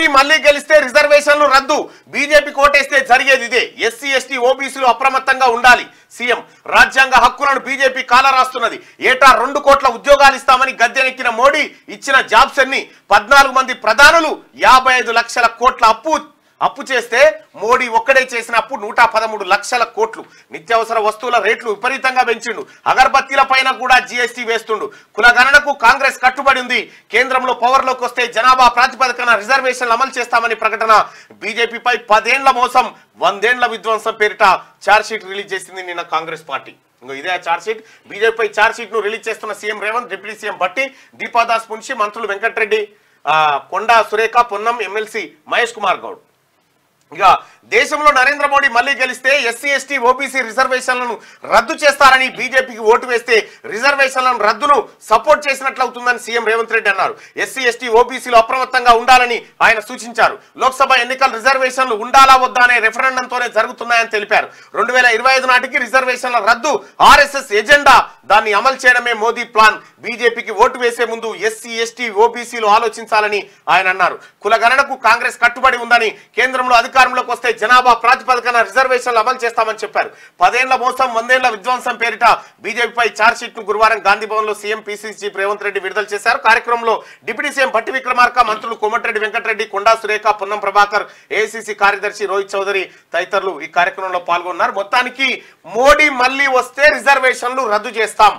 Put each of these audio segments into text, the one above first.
మోదీ మళ్ళీ గెలిస్తే రిజర్వేషన్లు రద్దు, బీజేపీ కోటేస్తే జరిగేది ఇదే. ఎస్సీ ఎస్టీ ఓబీసీలు అప్రమత్తంగా ఉండాలి. సీఎం రాజ్యాంగ హక్కులను బీజేపీ కాలరాస్తున్నది. ఏటా 2 కోట్ల ఉద్యోగాలు ఇస్తామని గద్దెనెక్కిన మోడీ ఇచ్చిన జాబ్స్ అన్ని 14 మంది ప్రధానులు 55 లక్షల కోట్ల అప్పు చేస్తే మోడీ ఒక్కడే చేసిన అప్పు 113 లక్షల కోట్లు. నిత్యావసర వస్తువుల రేట్లు విపరీతంగా పెంచిండు. అగర్బత్తీల పైన కూడా జీఎస్టీ వేస్తుండు. కులగణనకు కాంగ్రెస్ కట్టుబడి ఉంది. కేంద్రంలో పవర్లోకి వస్తే జనాభా ప్రాతిపదికన రిజర్వేషన్లు అమలు చేస్తామని ప్రకటన. బీజేపీపై 10 ఏళ్ల మోసం 100 ఏళ్ల విధ్వంసం పేరిట ఛార్జ్ షీట్ రిలీజ్ చేసింది నిన్న కాంగ్రెస్ పార్టీ. ఇదే charge sheet. BJP charge sheet ను రిలీజ్ చేస్తున్న CM Revanth, deputy CM Bhatti, Deepa Das Munshi, మంత్రులు వెంకటరెడ్డి, కొండా సురేఖ, పొన్నం, ఎమ్మెల్సీ మహేష్ కుమార్ గౌడ్. ఇక దేశంలో నరేంద్ర మోడీ మళ్ళీ గెలిస్తే ఎస్సీ ఎస్టీ ఓబీసీ రిజర్వేషన్లను రద్దు చేస్తారని, బీజేపీకి ఓటు వేస్తే రిజర్వేషన్లను రద్దును సపోర్ట్ చేసినట్లవుతుందని సీఎం రేవంత్ రెడ్డి అన్నారు. ఎస్సీ ఎస్టీ ఓబీసీలు అప్రమత్తంగా ఉండాలని ఆయన సూచించారు. లోక్సభ ఎన్నికల రిజర్వేషన్లు ఉండాలా వద్దా అనే రెఫరెండంతోనే జరుగుతున్నాయని తెలిపారు. 2025 నాటికి రిజర్వేషన్ల రద్దు ఆర్ఎస్ఎస్ ఎజెండా. దాన్ని అమలు చేయడమే మోదీ ప్లాన్. బీజేపీకి ఓటు వేసే ముందు ఎస్సీ ఎస్టీ ఓబీసీలు ఆలోచించాలని ఆయన అన్నారు. కులగణనకు కాంగ్రెస్ కట్టుబడి ఉందని, కేంద్రంలో అధికారంలోకి వస్తే జనాభా ప్రాతిపదికన రిజర్వేషన్లు అమలు చేస్తామని చెప్పారు. 10 ఏళ్ల మోసం 100 ఏళ్ల విధ్వంసం పేరిట బీజేపీపై ఛార్జ్ షీట్ ను గురువారం గాంధీ భవన్ లో CM PCC chief Revanth Reddy విడుదల చేశారు. కార్యక్రమంలో డిప్యూటీ సీఎం భట్టి విక్రమార్క, మంత్రులు కోమటిరెడ్డి వెంకటరెడ్డి, కొండా సురేఖ, పొన్నం ప్రభాకర్, ఏఐసీసీ కార్యదర్శి రోహిత్ చౌదరి తదితరులు ఈ కార్యక్రమంలో పాల్గొన్నారు. మొత్తానికి మోడీ మళ్ళీ వస్తే రిజర్వేషన్లు రద్దు చేస్తాం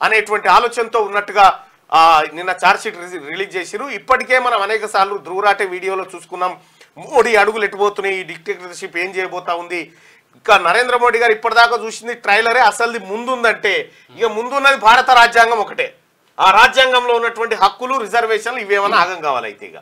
అనేటువంటి ఆలోచనతో ఉన్నట్టుగా నిన్న ఛార్జ్ షీట్ రిలీజ్ చేసిరు. ఇప్పటికే మనం అనేక సార్లు ధ్రువరాటే వీడియోలో చూసుకున్నాం. మోడీ అడుగులు ఎట్టుపోతున్నాయి, ఈ డిక్టేటర్షిప్ ఏం చేయబోతా ఉంది. ఇంకా నరేంద్ర మోడీ గారు ఇప్పటిదాకా చూసింది ట్రైలరే. అసలు ముందుందంటే ఇక ముందున్నది భారత రాజ్యాంగం ఒకటే. ఆ రాజ్యాంగంలో ఉన్నటువంటి హక్కులు, రిజర్వేషన్లు ఇవేమన్నా ఆగం కావాలి అయితే ఇక